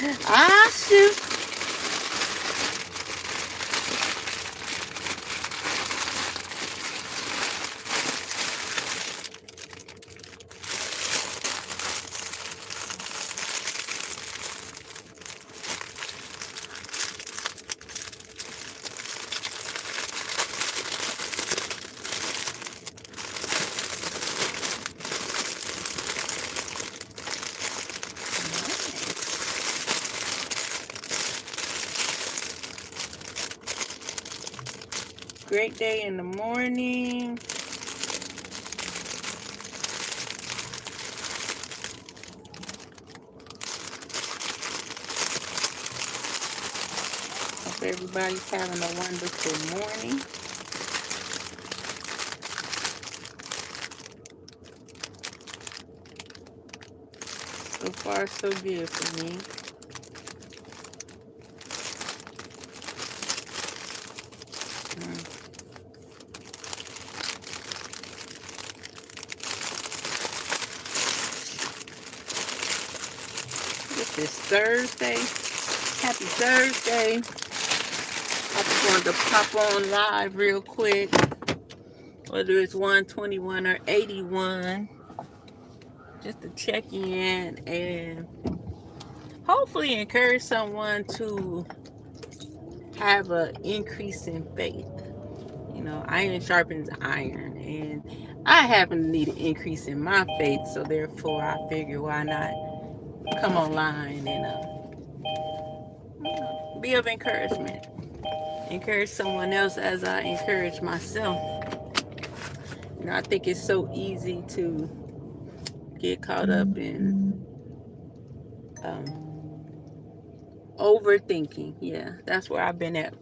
Ah, shoot. Great day in the morning. Hope everybody's having a wonderful morning. So far, so good for me. This is Thursday. Happy Thursday. I just wanted to pop on live real quick. Whether it's 121 or 81. Just to check in and hopefully encourage someone to have an increase in faith. You know, iron sharpens iron, and I happen to need an increase in my faith, so therefore I figure why not come online and be of encouragement. Encourage someone else as I encourage myself. You know, I think it's so easy to get caught up in overthinking. Yeah, that's where I've been at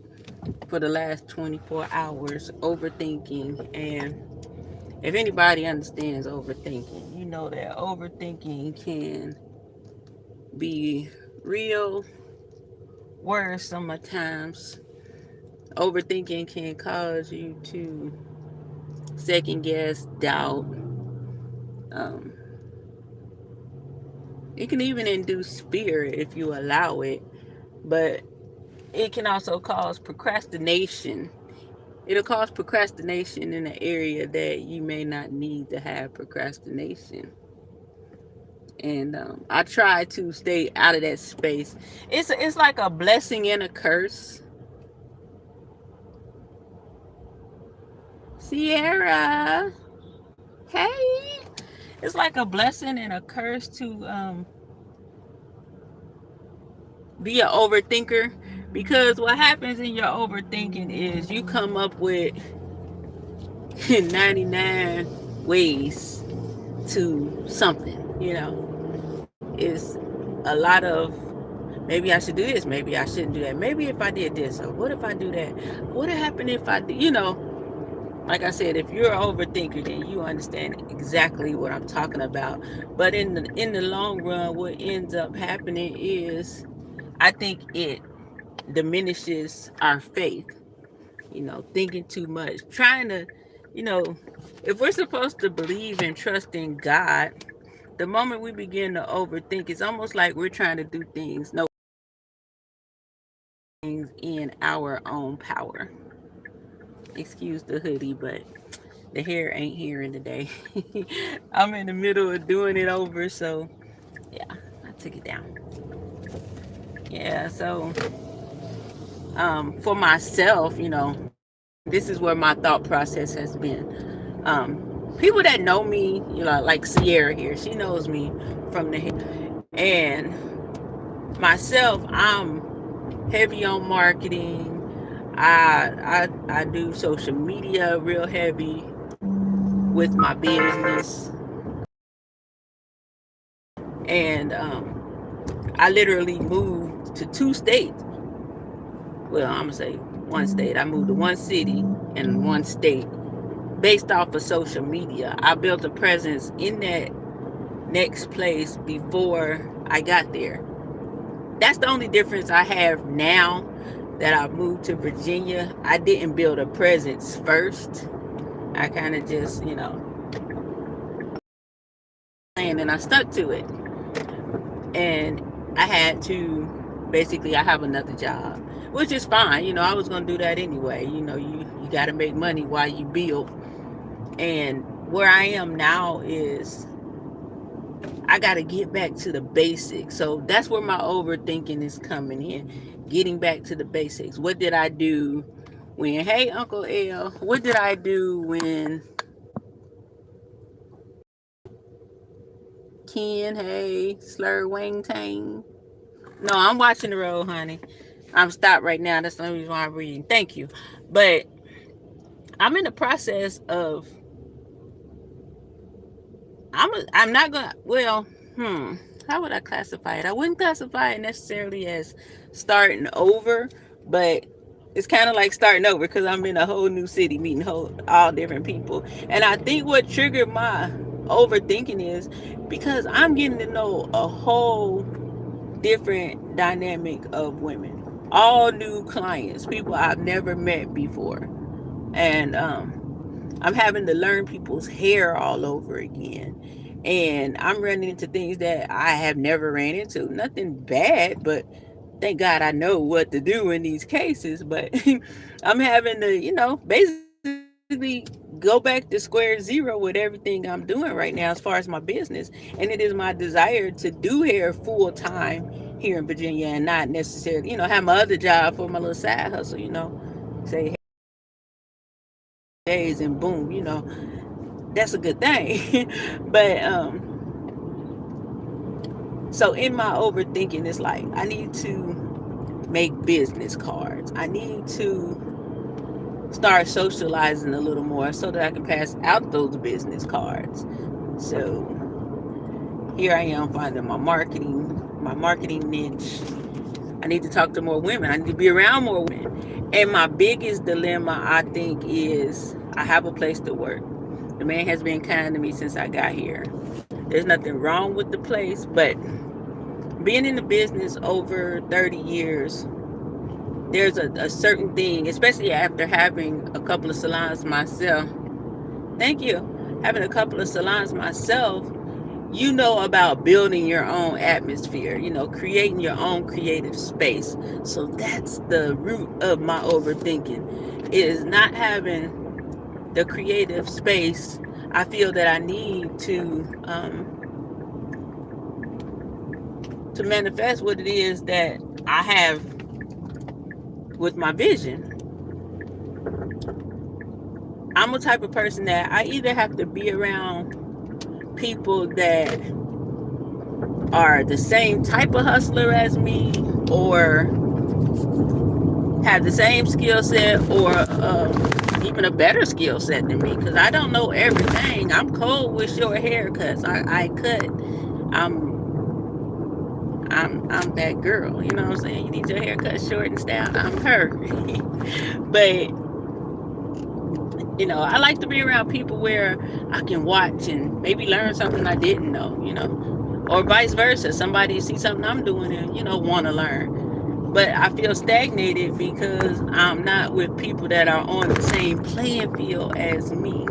for the last 24 hours, overthinking. And if anybody understands overthinking, you know that overthinking can be real worrisome at times. Overthinking can cause you to second guess, doubt. It can even induce fear if you allow it, but it can also cause procrastination. It'll cause procrastination in an area that you may not need to have procrastination. And I try to stay out of that space. It's like a blessing and a curse. Sierra, hey, it's like a blessing and a curse to be an overthinker, because what happens in your overthinking is you come up with 99 ways to something. You know, it's a lot of maybe I should do this, maybe I shouldn't do that, maybe if I did this, or what if I do that, what would happen if I do, you know. Like I said, if you're an overthinker, then you understand exactly what I'm talking about. But in the long run, what ends up happening is, I think it diminishes our faith. You know, thinking too much, trying to, you know, if we're supposed to believe and trust in God, the moment we begin to overthink, it's almost like we're trying to do things, no, things in our own power. Excuse the hoodie, but the hair ain't here in the day. I'm in the middle of doing it over, so yeah, I took it down. Yeah, so for myself, you know, this is where my thought process has been. People that know me, you know, like Sierra here, she knows me from the hair. And myself, I'm heavy on marketing. I do social media real heavy with my business. And I literally moved to 2 states. Well, I'm gonna say one state. I moved to one city and one state based off of social media. I built a presence in that next place before I got there. That's the only difference I have now that I moved to Virginia. I didn't build a presence first. I kind of just, you know, planned and I stuck to it. And I had to basically, I have another job, which is fine. I was going to do that anyway. You got to make money while you build. And where I am now is I got to get back to the basics. So that's where my overthinking is coming in. Getting back to the basics. What did I do when, hey, Uncle L, what did I do when Ken, hey, slur, wang, tang? No, I'm watching the road, honey. I'm stopped right now. That's the only reason why I'm reading. Thank you. But I'm in the process of, I'm not gonna, well, how would I classify it? I wouldn't classify it necessarily as starting over, but it's kind of like starting over because I'm in a whole new city, meeting all different people. And I think what triggered my overthinking is because I'm getting to know a whole different dynamic of women, all new clients, people I've never met before. And I'm having to learn people's hair all over again. And I'm running into things that I have never ran into. Nothing bad, but thank God I know what to do in these cases. But I'm having to, basically go back to square zero with everything I'm doing right now as far as my business. And it is my desire to do hair full time here in Virginia and not necessarily, have my other job for my little side hustle, say days and boom, that's a good thing. But so in my overthinking, it's like I need to make business cards. I need to start socializing a little more so that I can pass out those business cards. So here I am finding my marketing niche. I need to talk to more women. I need to be around more women. And my biggest dilemma, I think, is I have a place to work. The man has been kind to me since I got here. There's nothing wrong with the place, but being in the business over 30 years, there's a certain thing, especially after having a couple of salons myself. Thank you. Having a couple of salons myself, about building your own atmosphere, creating your own creative space. So that's the root of my overthinking, is not having the creative space I feel that I need to manifest what it is that I have with my vision. I'm a type of person that I either have to be around people that are the same type of hustler as me, or have the same skill set, or even a better skill set than me, because I don't know everything. I'm cold with short haircuts. I cut. I'm that girl. You know what I'm saying? You need your haircut short and styled. I'm her. But I like to be around people where I can watch and maybe learn something I didn't know. Or vice versa. Somebody see something I'm doing and want to learn. But I feel stagnated because I'm not with people that are on the same playing field as me.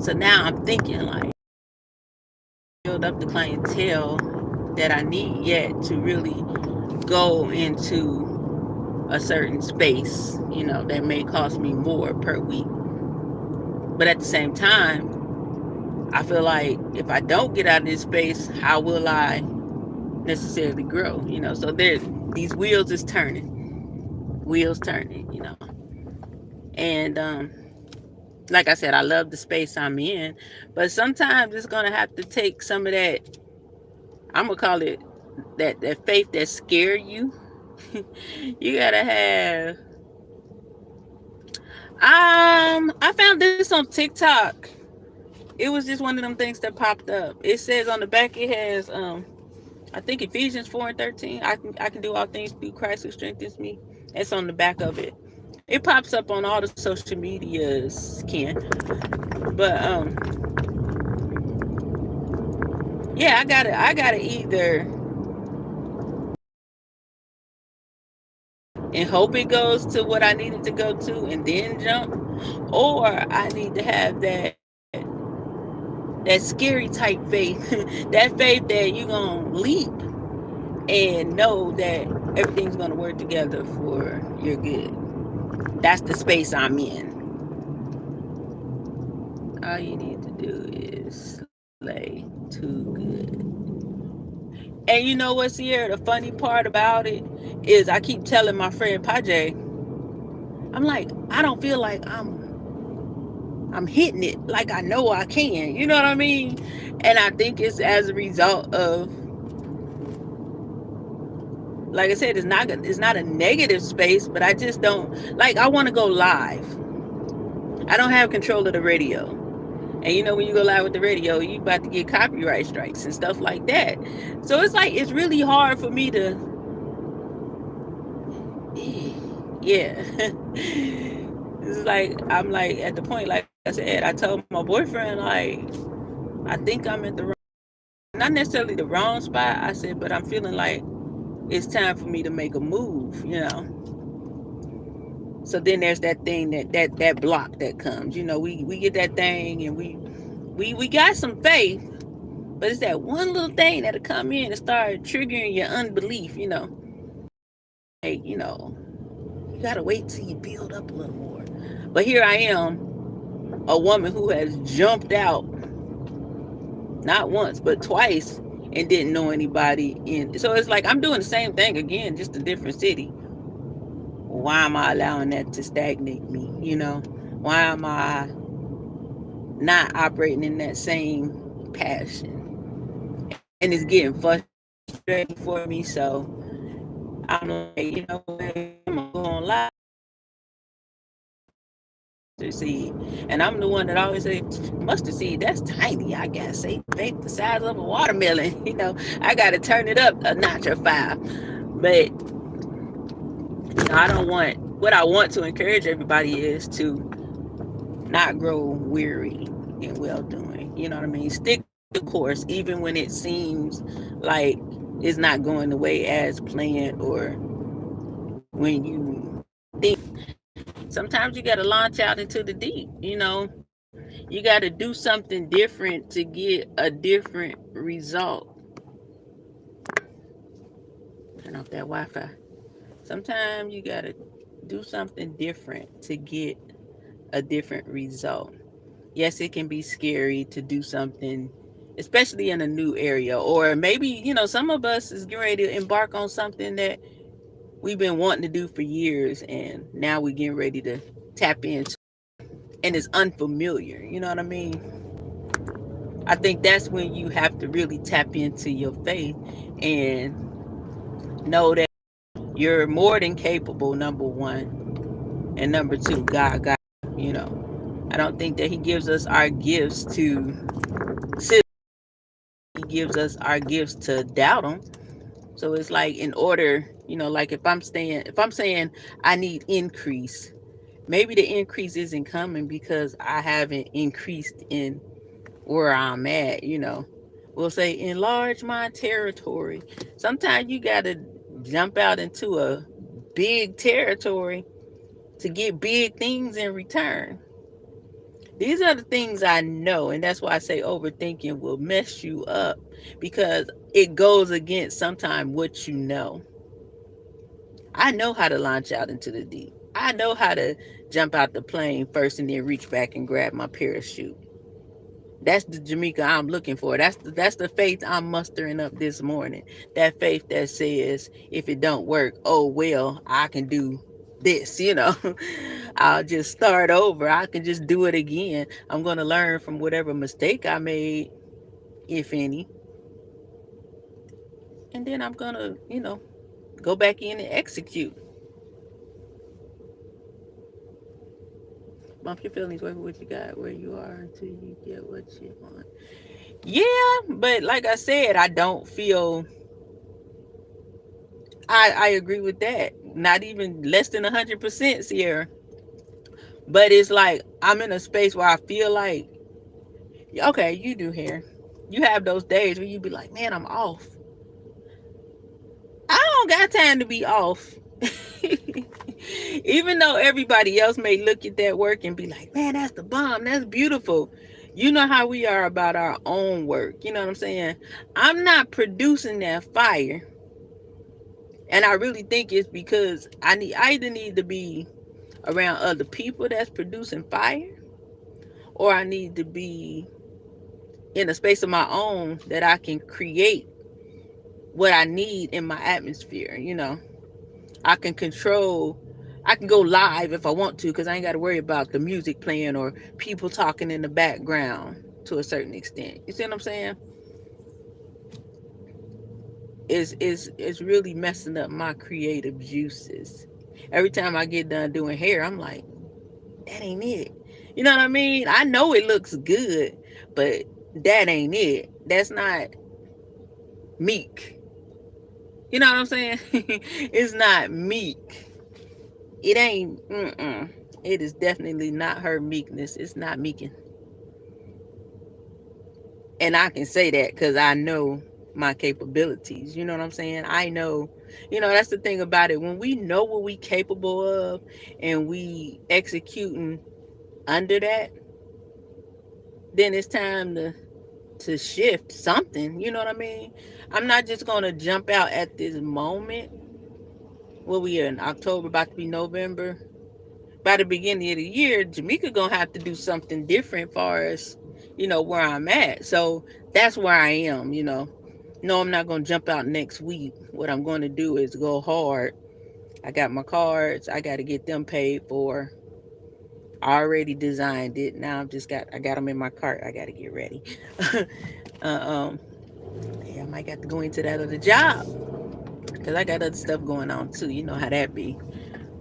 So now I'm thinking like, build up the clientele that I need yet to really go into a certain space, that may cost me more per week. But at the same time, I feel like if I don't get out of this space, how will I necessarily grow? So these wheels is turning. Wheels turning, And like I said, I love the space I'm in. But sometimes it's gonna have to take some of that, I'm gonna call it that faith that scare you. You gotta have I found this on TikTok. It was just one of them things that popped up. It says on the back, it has I think Ephesians 4:13. I can do all things through Christ who strengthens me. It's on the back of it. It pops up on all the social medias, Ken. But yeah, I gotta either and hope it goes to what I needed to go to and then jump, or I need to have that scary type faith, that faith that you're gonna leap and know that everything's going to work together for your good. That's the space I'm in. All you need to do is slay too good. And you know what's here? The funny part about it is I keep telling my friend Pajay, I'm like, I don't feel like I'm hitting it like I know I can. You know what I mean? And I think it's as a result of, like I said, it's not a negative space, but I just don't like. I want to go live. I don't have control of the radio. And you know, when you go live with the radio, you about to get copyright strikes and stuff like that. So it's like it's really hard for me to, yeah. It's like I'm like at the point, like I said, I told my boyfriend, like, I think I'm at the wrong, not necessarily the wrong spot. I said, but I'm feeling like it's time for me to make a move. So then there's that thing that block that comes. We get that thing, and we got some faith, but it's that one little thing that'll come in and start triggering your unbelief. Hey, you gotta wait till you build up a little more. But here I am, a woman who has jumped out not once but twice and didn't know anybody in. So it's like I'm doing the same thing again, just a different city. Why am I allowing that to stagnate me? Why am I not operating in that same passion? And it's getting frustrating for me. So I'm like, I'm gonna go on live seed. And I'm the one that always say mustard seed, that's tiny. I gotta say faith the size of a watermelon. I gotta turn it up a notch or five. But I don't want, what I want to encourage everybody is to not grow weary in well doing. You know what I mean? Stick the course even when it seems like it's not going the way as planned, or when you think. Sometimes you got to launch out into the deep. You got to do something different to get a different result. Turn off that Wi-Fi. Sometimes you got to do something different to get a different result. Yes, it can be scary to do something, especially in a new area, or maybe, some of us is getting ready to embark on something that we've been wanting to do for years, and now we're getting ready to tap into, and it's unfamiliar. You know what I mean? I think that's when you have to really tap into your faith and know that you're more than capable, number one. And number two, God. I don't think that He gives us our gifts to sit. He gives us our gifts to doubt Him. So it's like, in order, like if I'm saying I need increase, maybe the increase isn't coming because I haven't increased in where I'm at. We'll say enlarge my territory. Sometimes you got to jump out into a big territory to get big things in return. These are the things I know, and that's why I say overthinking will mess you up, because it goes against sometimes what you know. I know how to launch out into the deep. I know how to jump out the plane first and then reach back and grab my parachute. That's the Jamaica I'm looking for. That's the faith I'm mustering up this morning. That faith that says, if it don't work, oh well, I can do this. I'll just start over. I can just do it again. I'm going to learn from whatever mistake I made, if any. And then I'm going to, go back in and execute. Bump your feelings, work with what you got, where you are, until you get what you want. Yeah, but like I said, I don't feel. I agree with that. Not even less than 100%, Sierra. But it's like I'm in a space where I feel like, okay, you do hair. You have those days where you be like, man, I'm off. I don't got time to be off. Even though everybody else may look at that work and be like, man, that's the bomb. That's beautiful. You know how we are about our own work. You know what I'm saying? I'm not producing that fire And I really think it's because I either need to be around other people that's producing fire, or I need to be in a space of my own that I can create what I need in my atmosphere. I can control. I can go live if I want to, because I ain't got to worry about the music playing or people talking in the background to a certain extent. You see what I'm saying? It's really messing up my creative juices. Every time I get done doing hair, I'm like, that ain't it. You know what I mean? I know it looks good, but that ain't it. That's not meek. You know what I'm saying? It's not meek. It ain't. It is definitely not her meekness. It's not meeking. And I can say that because I know my capabilities. You know what I'm saying? I know. That's the thing about it. When we know what we capable of and we executing under that, then it's time to shift something. You know what I mean? I'm not just gonna jump out at this moment. What we are in October, about to be November. By the beginning of the year, Jamaica gonna have to do something different far as where I'm at. So that's where I am. No, I'm not gonna jump out next week. What I'm gonna do is go hard. I got my cards. I got to get them paid for. I already designed it. Now I got them in my cart. I got to get ready. uh, um, yeah, I might have to go into that other job because I got other stuff going on too. You know how that be.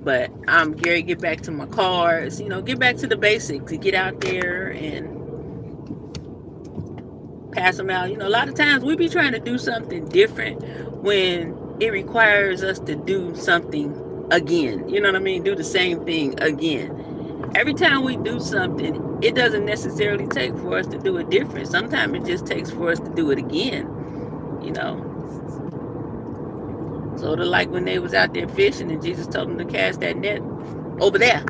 But I'm Gary. Get back to my cards. Get back to the basics. Get out there and pass them out. A lot of times we be trying to do something different when it requires us to do something again. You know what I mean? Do the same thing again. Every time we do something, it doesn't necessarily take for us to do it different. Sometimes it just takes for us to do it again. You know. So the like when they was out there fishing and Jesus told them to cast that net over there.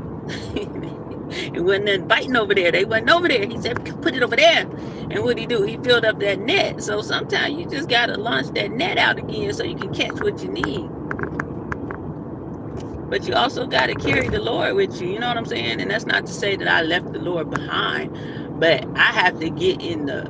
It wasn't nothing biting over there. They wasn't over there. He said, put it over there. And what'd he do? He filled up that net. So sometimes you just gotta launch that net out again so you can catch what you need. But you also gotta carry the Lord with you. You know what I'm saying? And that's not to say that I left the Lord behind, but I have to get in the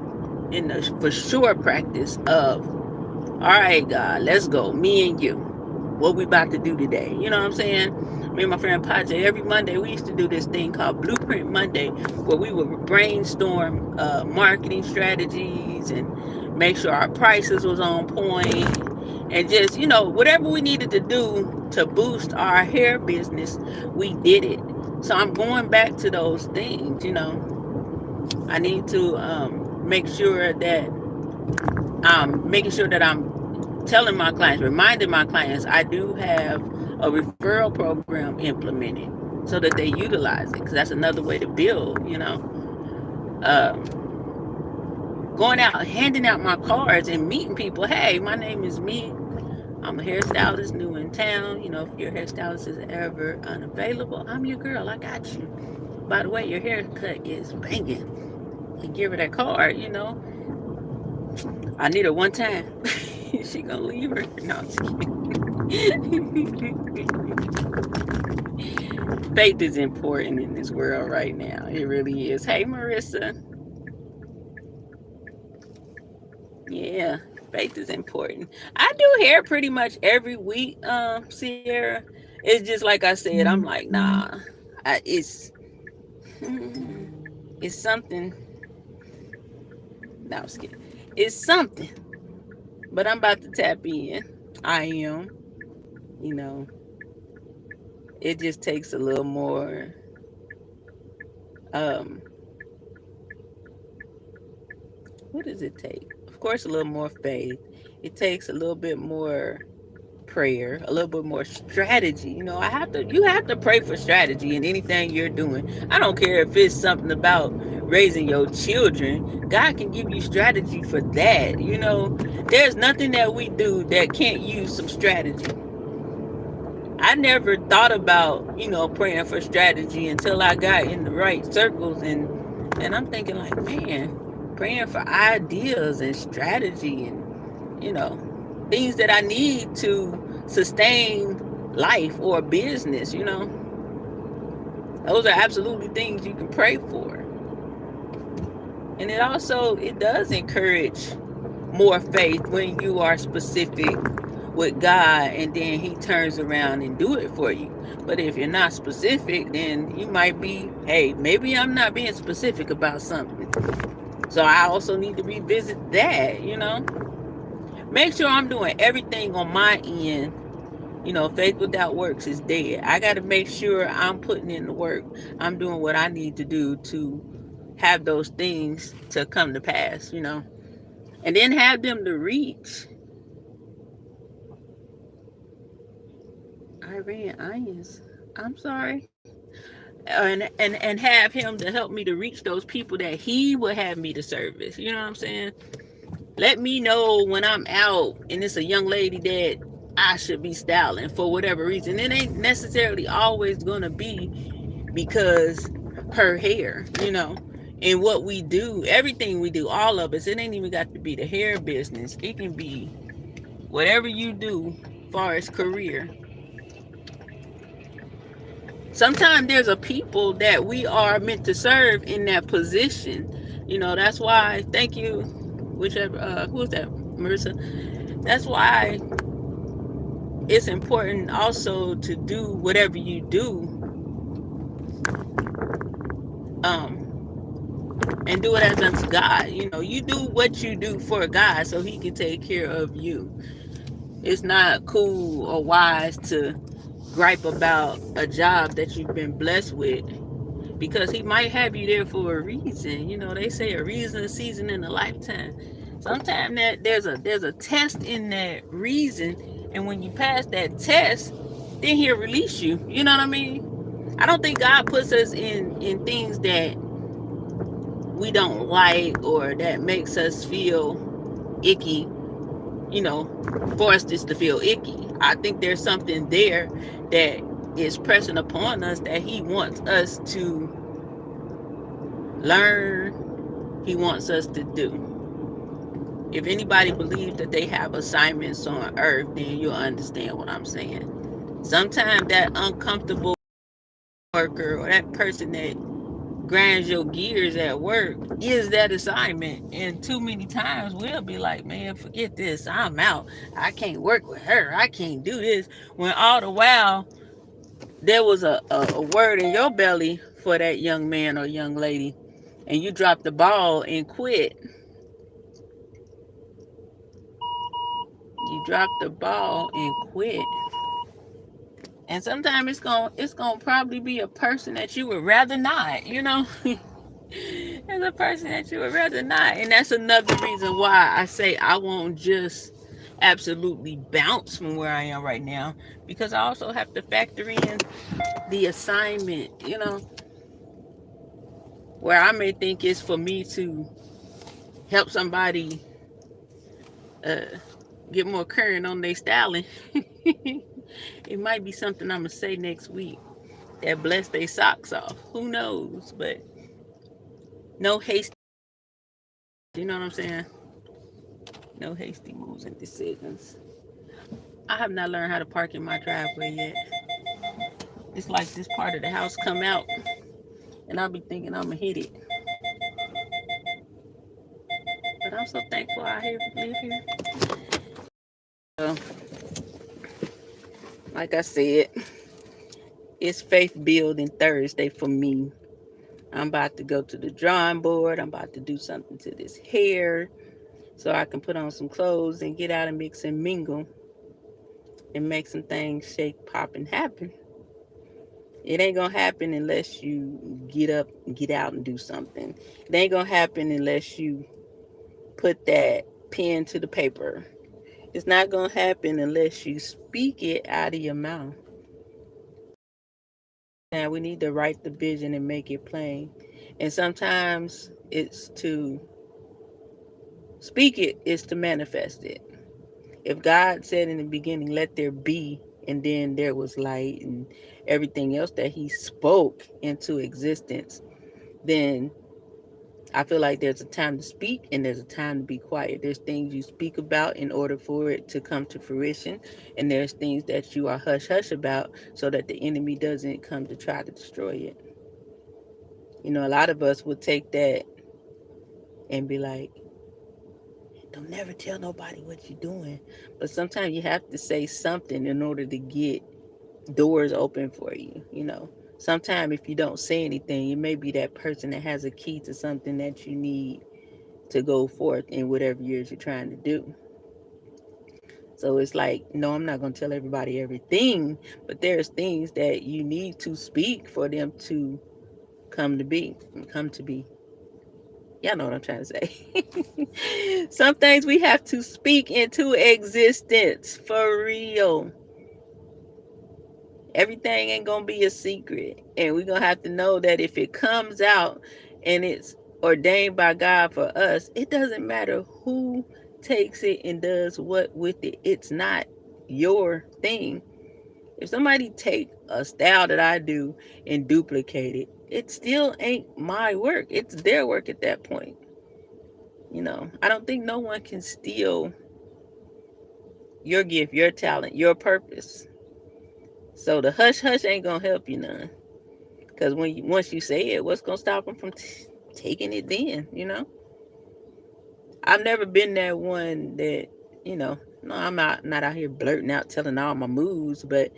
for sure practice of, all right, God, let's go. Me and you. What we about to do today. You know what I'm saying? Me and my friend Paje, every Monday we used to do this thing called Blueprint Monday, where we would brainstorm marketing strategies and make sure our prices was on point, and just whatever we needed to do to boost our hair business, we did it. So I'm going back to those things. I need to make sure that I'm making sure that I'm telling my clients, reminding my clients, I do have a referral program implemented so that they utilize it, because that's another way to build. Going out, handing out my cards and meeting people. Hey, my name is MEEK. I'm a hairstylist new in town. If your hairstylist is ever unavailable, I'm your girl. I got you. By the way, your haircut is banging. And give her that card. I need her one time. She gonna leave her. No, I'm just kidding. Faith is important in this world right now. It really is. Hey, Marissa. Yeah, faith is important. I do hair pretty much every week, Sierra. It's just like I said, I'm like, nah. It's something. No, I'm just kidding. It's something. But I'm about to tap in. I am. You know, it just takes a little more um what does it take? Of course, a little more faith. It takes a little bit more prayer, a little bit more strategy. You have to pray for strategy in anything you're doing. I don't care if it's something about raising your children. God can give you strategy for that. There's nothing that we do that can't use some strategy. I never thought about, praying for strategy until I got in the right circles, and I'm thinking like, man, praying for ideas and strategy and, things that I need to sustain life or business, those are absolutely things you can pray for. And it does encourage more faith when you are specific with God and then he turns around and do it for you. But if you're not specific, then you might be, hey, maybe I'm not being specific about something. So I also need to revisit that. Make sure I'm doing everything on my end. Faith without works is dead. I got to make sure I'm putting in the work. I'm doing what I need to do to have those things to come to pass. And then have them to reach. I ran irons. I'm sorry. And have him to help me to reach those people that he would have me to service. You know what I'm saying? Let me know when I'm out and it's a young lady that I should be styling for whatever reason. It ain't necessarily always gonna be because her hair. And what we do, everything we do, all of us, it ain't even got to be the hair business. It can be whatever you do as far as career. Sometimes there's a people that we are meant to serve in that position. That's why, thank you, whichever, who is that, Marissa? That's why it's important also to do whatever you do, and do it as unto God. You do what you do for God so he can take care of you. It's not cool or wise to gripe about a job that you've been blessed with, because he might have you there for a reason. They say a reason, a season, and a lifetime. Sometimes that there's a test in that reason, and when you pass that test, then he'll release you. You know what I mean? I don't think God puts us in things that we don't like or that makes us feel icky, for us just to feel icky. I think there's something there that is pressing upon us that he wants us to learn, he wants us to do. If anybody believes that they have assignments on earth, then you'll understand what I'm saying. Sometimes that uncomfortable worker or that person that grinds your gears at work is that assignment. And too many times we'll be like, man, forget this, I'm out, I can't work with her, I can't do this, when all the while there was a word in your belly for that young man or young lady, and you dropped the ball and quit. You dropped the ball and quit. And sometimes it's gonna probably be a person that you would rather not. There's a person that you would rather not. And that's another reason why I say I won't just absolutely bounce from where I am right now, because I also have to factor in the assignment, where I may think it's for me to help somebody uh, get more current on their styling. It might be something I'm going to say next week that bless their socks off. Who knows? But no hasty, you know what I'm saying? No hasty moves and decisions. I have not learned how to park in my driveway yet. It's like this part of the house come out, and I'll be thinking I'm going to hit it. But I'm so thankful I live here. So, like I said, it's faith building Thursday for me. I'm about to go to the drawing board. I'm about to do something to this hair so I can put on some clothes and get out and mix and mingle and make some things shake, pop, and happen. It ain't gonna happen unless you get up, get out, and do something. It ain't gonna happen unless you put that pen to the paper. It's not gonna happen unless you speak it out of your mouth. Now we need to write the vision and make it plain. And sometimes it's to speak it is to manifest it. If God said in the beginning, let there be, and then there was light and everything else that he spoke into existence, then I feel like there's a time to speak and there's a time to be quiet. There's things you speak about in order for it to come to fruition, and there's things that you are hush hush about so that the enemy doesn't come to try to destroy it. A lot of us would take that and be like, don't never tell nobody what you're doing. But sometimes you have to say something in order to get doors open for you. Sometimes if you don't say anything, you may be that person that has a key to something that you need to go forth in whatever it is you're trying to do. So it's like, no, I'm not going to tell everybody everything, but there's things that you need to speak for them to come to be. Come to be. Y'all know what I'm trying to say. Some things we have to speak into existence for real. Everything ain't gonna be a secret, and we're gonna have to know that if it comes out and it's ordained by God for us, it doesn't matter who takes it and does what with it. It's not your thing. If somebody take a style that I do and duplicate it, it still ain't my work. It's their work at that point. I don't think no one can steal your gift, your talent, your purpose. So the hush hush ain't gonna help you none. Because once you say it, what's gonna stop them from taking it then? I've never been that one that, no, I'm not out here blurting out, telling all my moves. But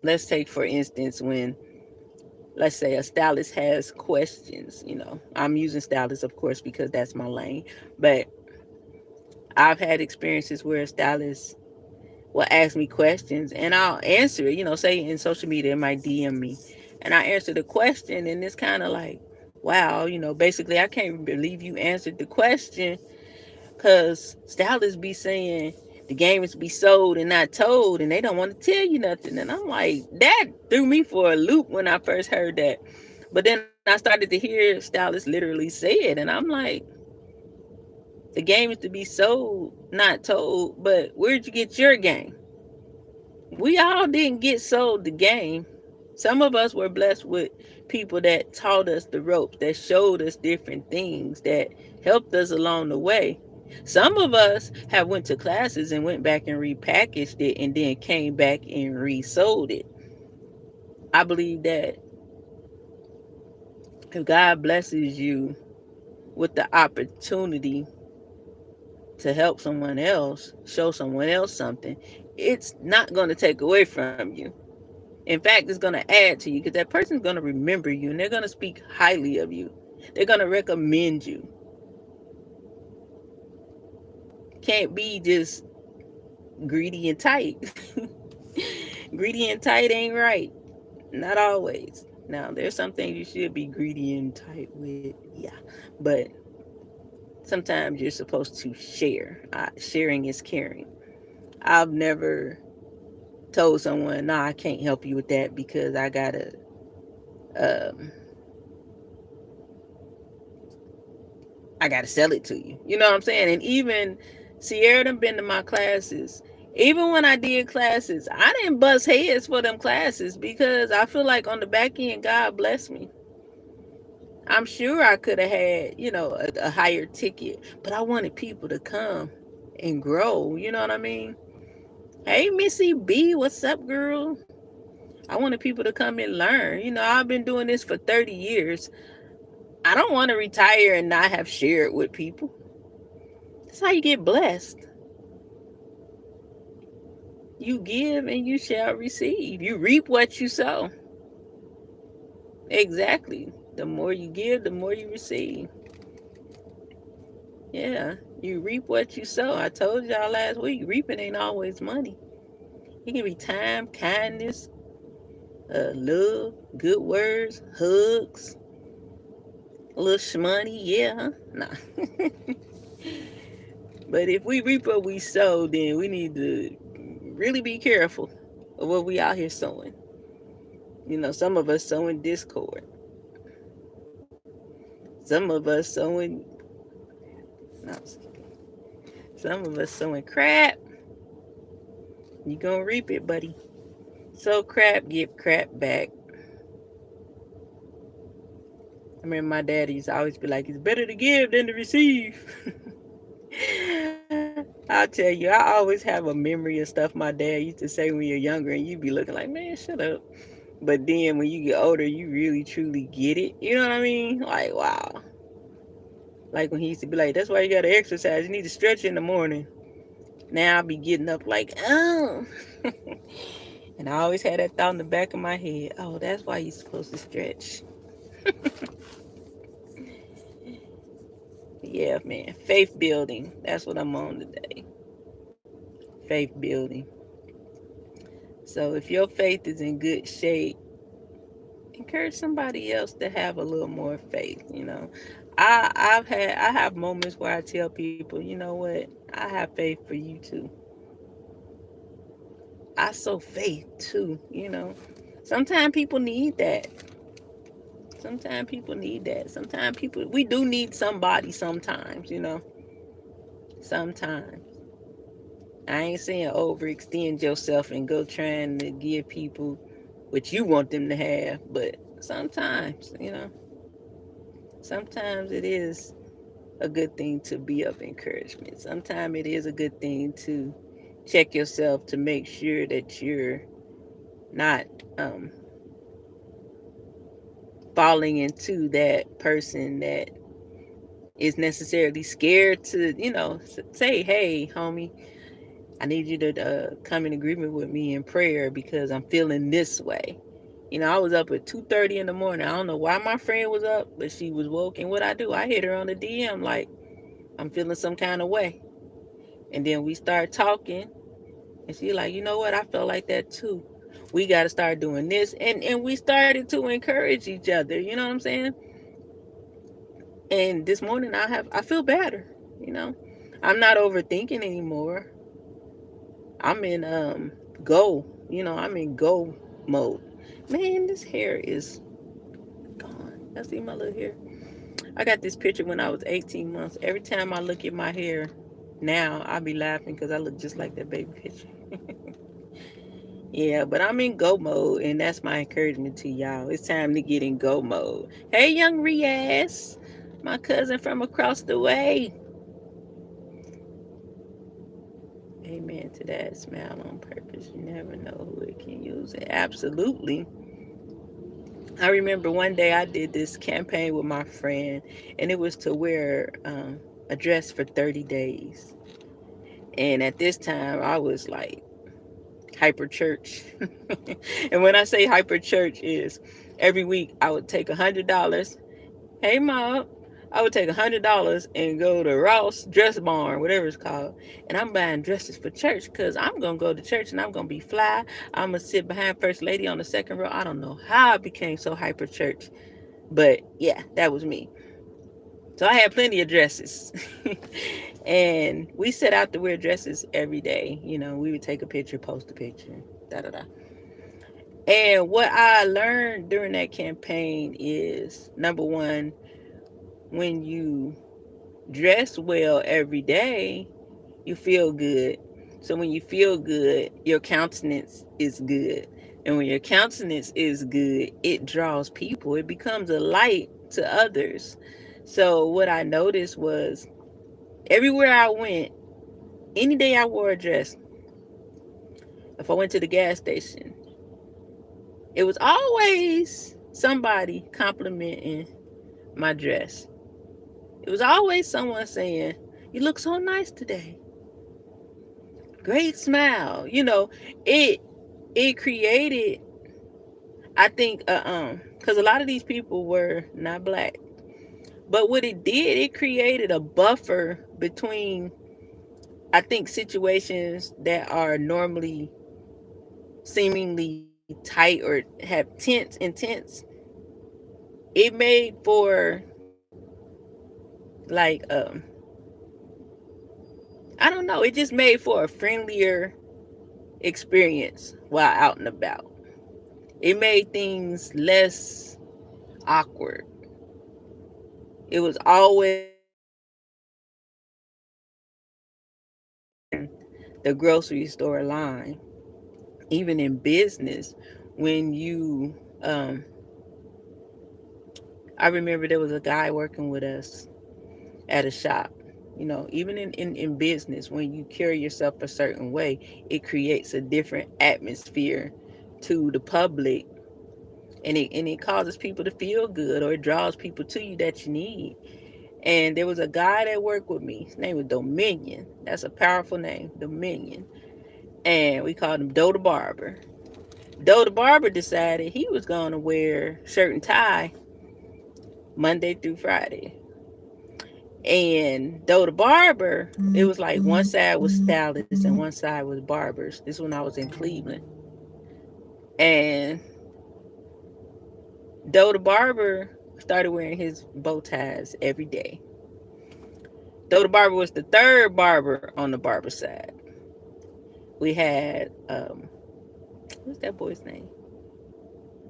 let's take, for instance, when, let's say, a stylist has questions. I'm using stylist, of course, because that's my lane. But I've had experiences where stylists will ask me questions and I'll answer it. Say in social media, it might DM me, and I answer the question, and it's kind of like, wow, basically, I can't believe you answered the question, because stylists be saying the game is to be sold and not told, and they don't want to tell you nothing. And I'm like, that threw me for a loop when I first heard that. But then I started to hear stylists literally say it, and I'm like, the game is to be sold, not told. But where'd you get your game? We all didn't get sold the game. Some of us were blessed with people that taught us the ropes, that showed us different things, that helped us along the way. Some of us have went to classes and went back and repackaged it and then came back and resold it. I believe that if God blesses you with the opportunity to help someone else, show someone else something, it's not going to take away from you. In fact, it's going to add to you, because that person's going to remember you and they're going to speak highly of you. They're going to recommend you. Can't be just greedy and tight. Greedy and tight ain't right. Not always. Now, there's some things you should be greedy and tight with. Yeah. But sometimes you're supposed to share. Sharing is caring. I've never told someone, "No, I can't help you with that because um, I gotta sell it to you." You know what I'm saying? And even Sierra done been to my classes. Even when I did classes, I didn't bust heads for them classes, because I feel like on the back end, God blessed me. I'm sure I could have had, a higher ticket, but I wanted people to come and grow. You know what I mean? Hey, Missy B, what's up, girl? I wanted people to come and learn. I've been doing this for 30 years. I don't want to retire and not have shared with people. That's how you get blessed. You give and you shall receive. You reap what you sow. Exactly. The more you give, the more you receive. Yeah. You reap what you sow. I told y'all last week, reaping ain't always money. It can be time, kindness, love, good words, hugs, a little shmoney. Yeah, huh? Nah. But if we reap what we sow, then we need to really be careful of what we out here sowing. Some of us sowing discord. Some of us sowing, no, some of us sowing crap. You gonna reap it, buddy. Sow crap, give crap back. I remember my daddy used to always be like, "It's better to give than to receive." I'll tell you, I always have a memory of stuff my dad used to say when you're younger, and you be looking like, "Man, shut up." But then when you get older, you really truly get it. You know what I mean? Like, wow. Like when he used to be like, "That's why you gotta exercise. You need to stretch in the morning." Now I'll be getting up like, oh. And I always had that thought in the back of my head. Oh, that's why you're supposed to stretch. Yeah, man. Faith building. That's what I'm on today. Faith building. So if your faith is in good shape, encourage somebody else to have a little more faith. I have moments where I tell people, you know what, I have faith for you too. I sow faith too. Sometimes people need that. Sometimes people, we do need somebody sometimes. Sometimes. I ain't saying overextend yourself and go trying to give people what you want them to have, but sometimes it is a good thing to be of encouragement. Sometimes it is a good thing to check yourself to make sure that you're not um, falling into that person that is necessarily scared to, say, "Hey, homie, I need you to come in agreement with me in prayer because I'm feeling this way." I was up at 2:30 in the morning. I don't know why my friend was up, but she was woke. And what I do, I hit her on the DM like, "I'm feeling some kind of way." And then we start talking, and she like, "You know what? I felt like that too. We got to start doing this." And we started to encourage each other. You know what I'm saying? And this morning I feel better. You know, I'm not overthinking anymore. I'm in go. I'm in go mode. Man, this hair is gone. Y'all see my little hair? I got this picture when I was 18 months. Every time I look at my hair now, I be laughing because I look just like that baby picture. Yeah, but I'm in go mode, and that's my encouragement to y'all. It's time to get in go mode. Hey, young Riaz, my cousin from across the way. Amen to that. Smile on purpose. You never know who it can use it. Absolutely. I remember one day I did this campaign with my friend, and it was to wear a dress for 30 days. And at this time, I was like hyper church. And when I say hyper church, is every week I would take $100. Hey, mom. I would take $100 and go to Ross Dress Barn, whatever it's called, and I'm buying dresses for church because I'm gonna go to church and I'm gonna be fly. I'm gonna sit behind First Lady on the second row. I don't know how I became so hyper church, but yeah, that was me. So I had plenty of dresses. And we set out to wear dresses every day. We would take a picture, post a picture, da da da. And what I learned during that campaign is, number one, when you dress well every day, you feel good. So when you feel good, your countenance is good. And when your countenance is good, it draws people. It becomes a light to others. So what I noticed was, everywhere I went, any day I wore a dress, if I went to the gas station, it was always somebody complimenting my dress. It was always someone saying, "You look so nice today. Great smile." It it created, I think, because a lot of these people were not black. But what it did, it created a buffer between, I think, situations that are normally seemingly tight or have intense. It made for, like, I don't know, it just made for a friendlier experience while out and about. It made things less awkward. It was always the grocery store line, even in business, when you I remember there was a guy working with us at a shop. Even in business, when you carry yourself a certain way, it creates a different atmosphere to the public, and it causes people to feel good, or it draws people to you that you need. And there was a guy that worked with me. His name was Dominion. That's a powerful name, Dominion. And we called him Doe the Barber. Doe the Barber decided he was going to wear shirt and tie Monday through Friday. And Doe the Barber, it was like one side was stylists and one side was barbers. This when I was in Cleveland. And Doe the Barber started wearing his bow ties every day. Doe the Barber was the third barber on the barber side. We had, what's that boy's name?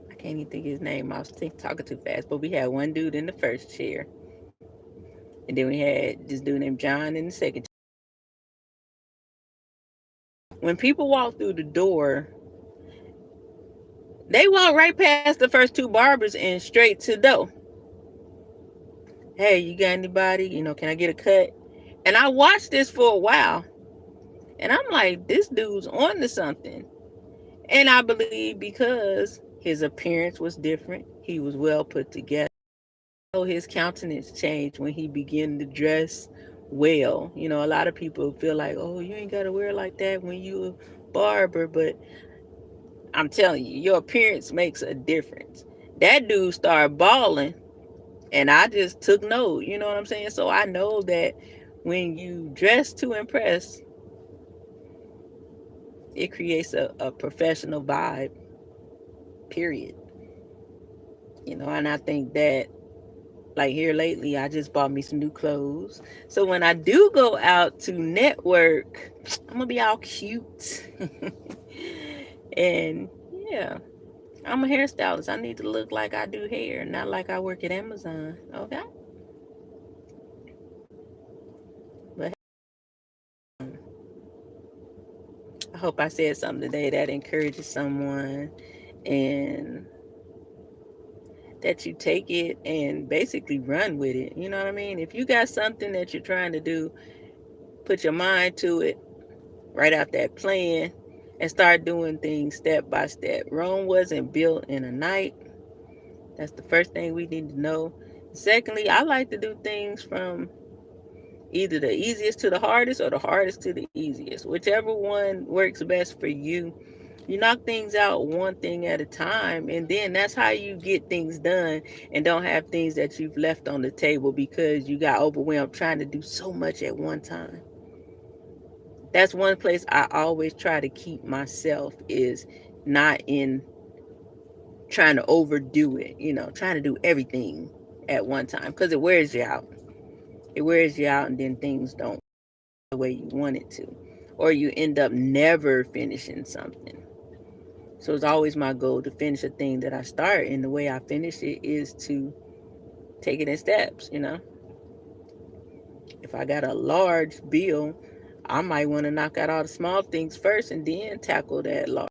I can't even think of his name. I was talking too fast. But we had one dude in the first chair. And then we had this dude named John in the second chair. When people walk through the door, they walk right past the first two barbers and straight to Doe. Hey, you got anybody? Can I get a cut? And I watched this for a while. And I'm like, this dude's on to something. And I believe because his appearance was different, he was well put together. His countenance changed when he began to dress well. A lot of people feel like, oh, you ain't got to wear like that when you a barber. But I'm telling you, your appearance makes a difference. That dude started balling, and I just took note. You know what I'm saying? So I know that when you dress to impress, it creates a professional vibe, period. And I think that, like, here lately, I just bought me some new clothes. So when I do go out to network, I'm going to be all cute. And yeah, I'm a hairstylist. I need to look like I do hair, not like I work at Amazon. Okay? But I hope I said something today that encourages someone, and that you take it and basically run with it. You know what I mean? If you got something that you're trying to do, put your mind to it, write out that plan, and start doing things step by step. Rome wasn't built in a night. That's the first thing we need to know. Secondly, I like to do things from either the easiest to the hardest or the hardest to the easiest. Whichever one works best for you. You knock things out one thing at a time, and then that's how you get things done and don't have things that you've left on the table because you got overwhelmed trying to do so much at one time. That's one place I always try to keep myself, is not in trying to overdo it, trying to do everything at one time, because it wears you out. It wears you out, and then things don't the way you want it to, or you end up never finishing something. So it's always my goal to finish a thing that I start, and the way I finish it is to take it in steps. If I got a large bill, I might want to knock out all the small things first and then tackle that large.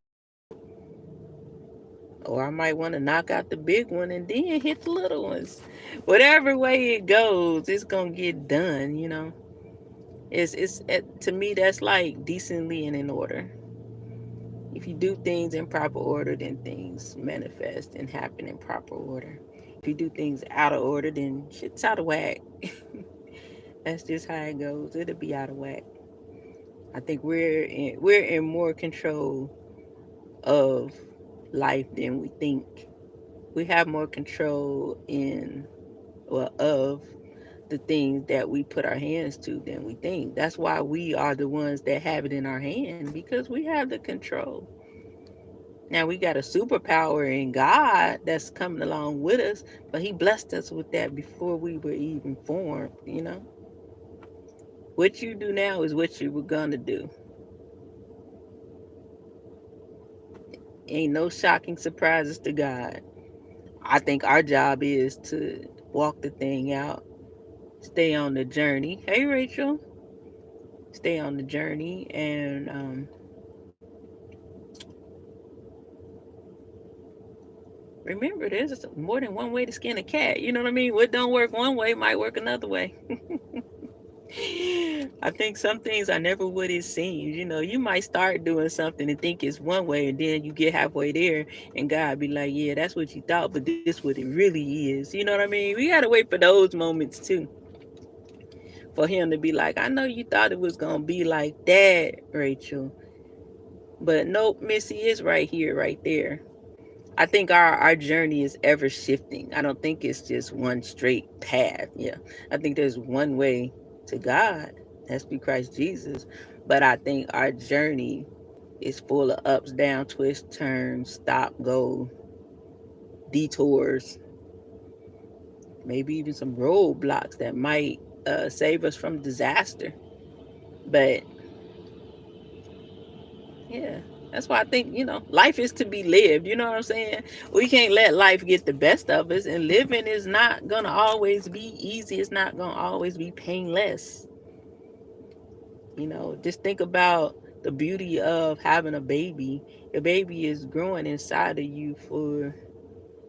Or I might want to knock out the big one and then hit the little ones. Whatever way it goes, it's gonna get done. It's to me, that's like decently and in order. If you do things in proper order, then things manifest and happen in proper order. If you do things out of order, then shit's out of whack. That's just how it goes. It'll be out of whack. I think we're in more control of life than we think. We have more control of the things that we put our hands to than we think. That's why we are the ones that have it in our hand, because we have the control. Now we got a superpower in God that's coming along with us, but He blessed us with that before we were even formed. What you do now is what you were gonna do. Ain't no shocking surprises to God. I think our job is to walk the thing out, stay on the journey. Hey, Rachel. Stay on the journey, and Remember, there's more than one way to skin a cat. You know what I mean? What don't work one way might work another way. I think some things are never what it seems. You know, you might start doing something and think it's one way, and then you get halfway there, and God be like, "Yeah, that's what you thought, but this what it really is." You know what I mean? We gotta wait for those moments too, for Him to be like, "I know you thought it was gonna be like that, Rachel, but nope, Missy is right here, right there." I think our journey is ever shifting. I don't think it's just one straight path. Yeah. I think there's one way to God. That's through Christ Jesus. But I think our journey is full of ups, down, twists, turns, stop, go, detours, maybe even some roadblocks that might save us from disaster. But yeah. That's why I think, life is to be lived. You know what I'm saying? We can't let life get the best of us. And living is not going to always be easy. It's not going to always be painless. Just think about the beauty of having a baby. Your baby is growing inside of you for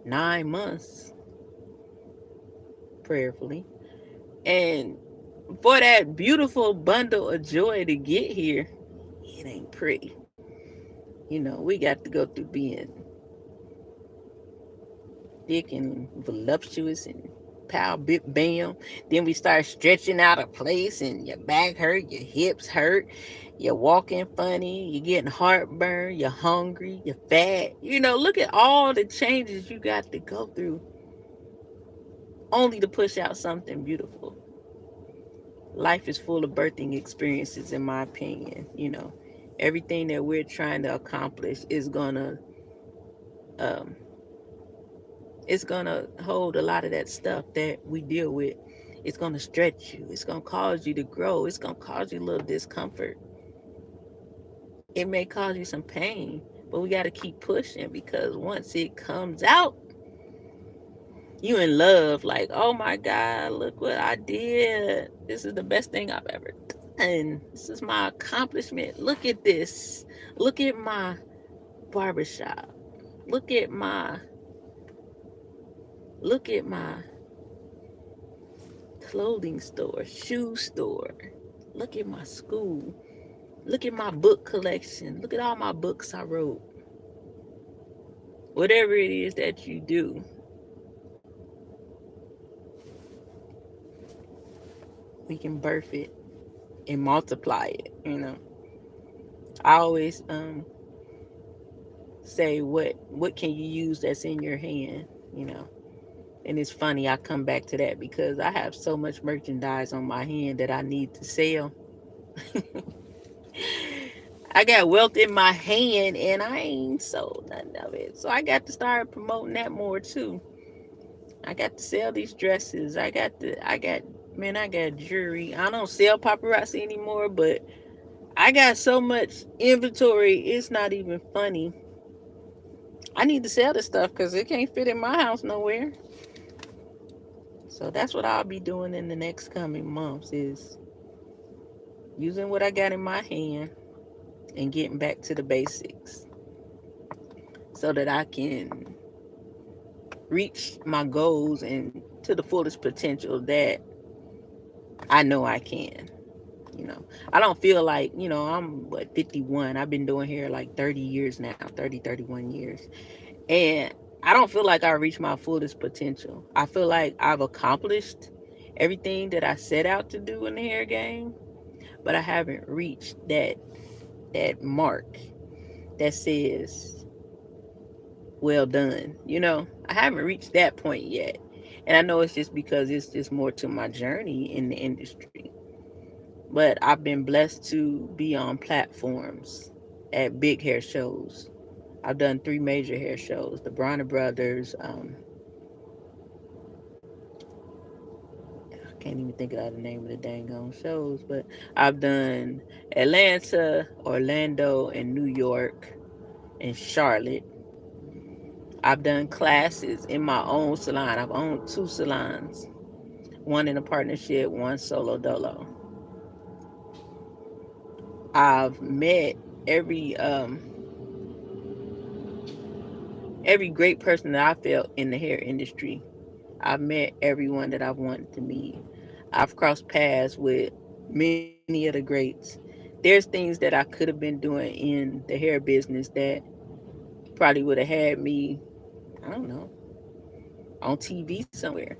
9 months, prayerfully. And for that beautiful bundle of joy to get here, it ain't pretty. We got to go through being thick and voluptuous and pow bit bam. Then we start stretching out of place and your back hurt, your hips hurt, you're walking funny, you're getting heartburn, you're hungry, you're fat. Look at all the changes you got to go through only to push out something beautiful. Life is full of birthing experiences, in my opinion. Everything that we're trying to accomplish is um, gonna hold a lot of that stuff that we deal with. It's gonna stretch you. It's gonna cause you to grow. It's gonna cause you a little discomfort. It may cause you some pain, but we gotta keep pushing because once it comes out, you in love. Like, oh my God, look what I did. This is the best thing I've ever done. This is my accomplishment. Look at this. Look at my barbershop. Look at my look at my clothing store, shoe store. Look at my school. Look at my book collection. Look at all my books I wrote. Whatever it is that you do, we can birth it and multiply it. I always say what can you use that's in your hand, you know. And it's funny, I come back to that because I have so much merchandise on my hand that I need to sell. I got wealth in my hand and I ain't sold none of it. So I got to start promoting that more too. I got to sell these dresses. I got jewelry. I don't sell paparazzi anymore, but I got so much inventory, it's not even funny. I need to sell this stuff because it can't fit in my house nowhere. So that's what I'll be doing in the next coming months is using what I got in my hand and getting back to the basics so that I can reach my goals and to the fullest potential that I know I can. I don't feel like, I'm 51. I've been doing hair like 30 years now, 31 years. And I don't feel like I reached my fullest potential. I feel like I've accomplished everything that I set out to do in the hair game, but I haven't reached that mark that says well done. I haven't reached that point yet. And I know it's just because it's just more to my journey in the industry. But I've been blessed to be on platforms at big hair shows. I've done 3 major hair shows: the Bronner Brothers. I can't even think of the name of the dang on shows, but I've done Atlanta, Orlando, and New York, and Charlotte. I've done classes in my own salon. I've owned 2 salons, one in a partnership, one solo dolo. I've met every every great person that I felt in the hair industry. I've met everyone that I've wanted to meet. I've crossed paths with many of the greats. There's things that I could have been doing in the hair business that probably would have had me, I don't know, on TV somewhere.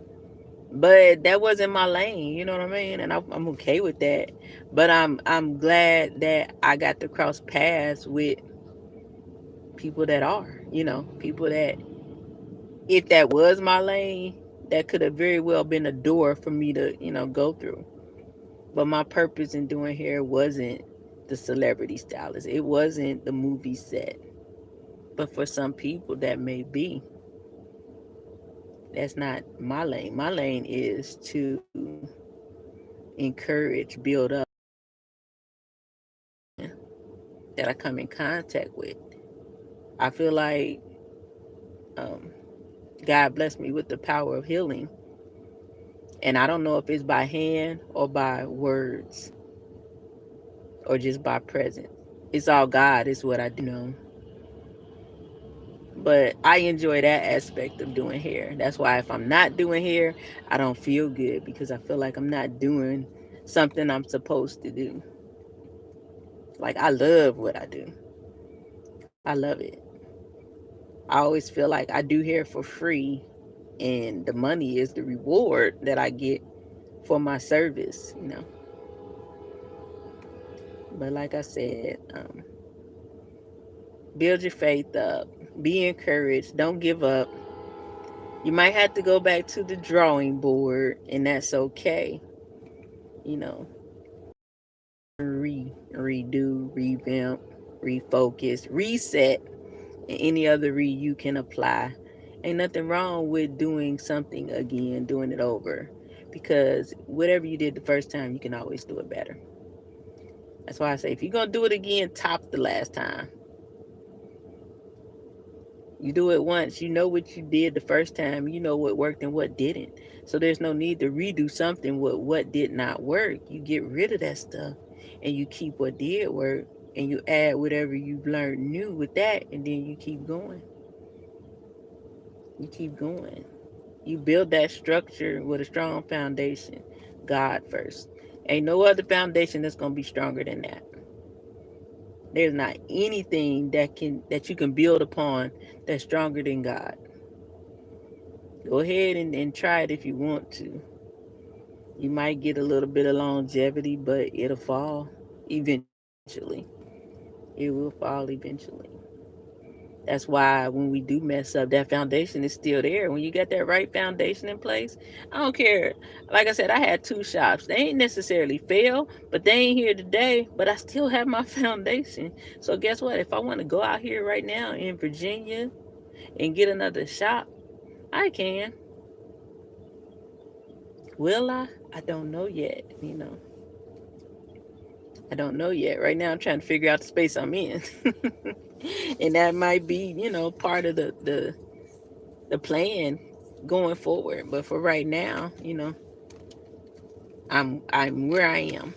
But that wasn't my lane, you know what I mean? And I'm okay with that. But I'm glad that I got to cross paths with people that are, people that, if that was my lane, that could have very well been a door for me to, go through. But my purpose in doing hair wasn't the celebrity stylist. It wasn't the movie set. But for some people that may be. That's not my lane. My lane is to encourage, build up that I come in contact with. I feel like um, God blessed me with the power of healing. And I don't know if it's by hand or by words or just by presence. It's all God, is what I do know. But I enjoy that aspect of doing hair. That's why if I'm not doing hair, I don't feel good because I feel like I'm not doing something I'm supposed to do. Like, I love what I do. I love it. I always feel like I do hair for free, and the money is the reward that I get for my service. But like I said, build your faith up, be encouraged, don't give up. You might have to go back to the drawing board, and that's okay. You know, redo, revamp, refocus, reset, and any other you can apply. Ain't nothing wrong with doing something again, doing it over. Because whatever you did the first time, you can always do it better. That's why I say if you're gonna do it again, top the last time. You do it once, you know what you did the first time, you know what worked and what didn't. So there's no need to redo something with what did not work. You get rid of that stuff and you keep what did work and you add whatever you've learned new with that, and then you keep going. You keep going. You build that structure with a strong foundation. God first. Ain't no other foundation that's gonna be stronger than that. There's not anything that you can build upon that's stronger than God. Go ahead and try it if you want to. You might get a little bit of longevity, but it'll fall eventually. It will fall eventually. That's why when we do mess up, that foundation is still there. When you got that right foundation in place, I don't care. Like I said, I had two shops. They ain't necessarily fail, but they ain't here today. But I still have my foundation. So guess what? If I want to go out here right now in Virginia and get another shop, I can. Will I? I don't know yet. I don't know yet. Right now, I'm trying to figure out the space I'm in. And that might be, part of the plan going forward. But for right now, I'm where I am.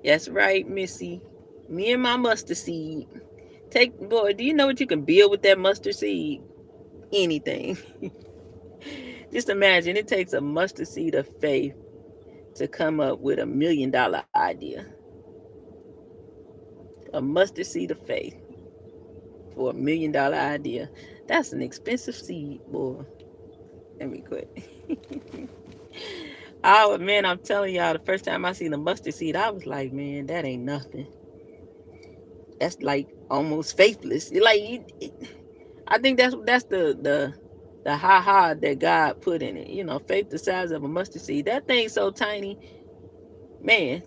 That's right, Missy. Me and my mustard seed. Boy, do you know what you can build with that mustard seed? Anything. Just imagine it takes a mustard seed of faith to come up with $1 million idea. A mustard seed of faith for $1 million idea. That's an expensive seed, boy. Let me quit. Oh man, I'm telling y'all, the first time I seen a mustard seed, I was like, man, that ain't nothing. That's like almost faithless. I think that's the ha ha that God put in it. Faith the size of a mustard seed. That thing's so tiny, man.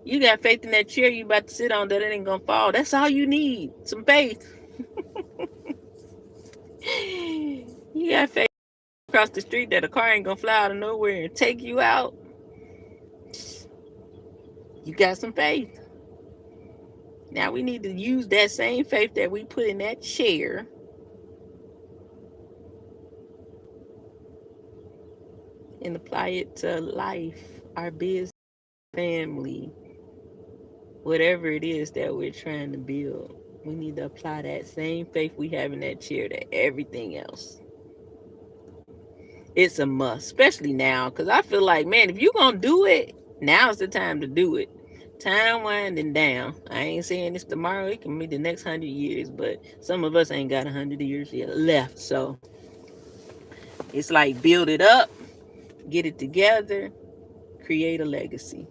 You got faith in that chair you about to sit on that it ain't gonna fall. That's all you need. Some faith. You got faith across the street that a car ain't gonna fly out of nowhere and take you out. You got some faith. Now we need to use that same faith that we put in that chair and apply it to life, our business, family, whatever it is that we're trying to build. We need to apply that same faith we have in that chair to everything else. It's a must, especially now, because I feel like, man, if you're going to do it, now's the time to do it. Time winding down. I ain't saying this tomorrow. It can be the next 100 years, but some of us ain't got 100 years yet left. So it's like build it up, get it together, create a legacy.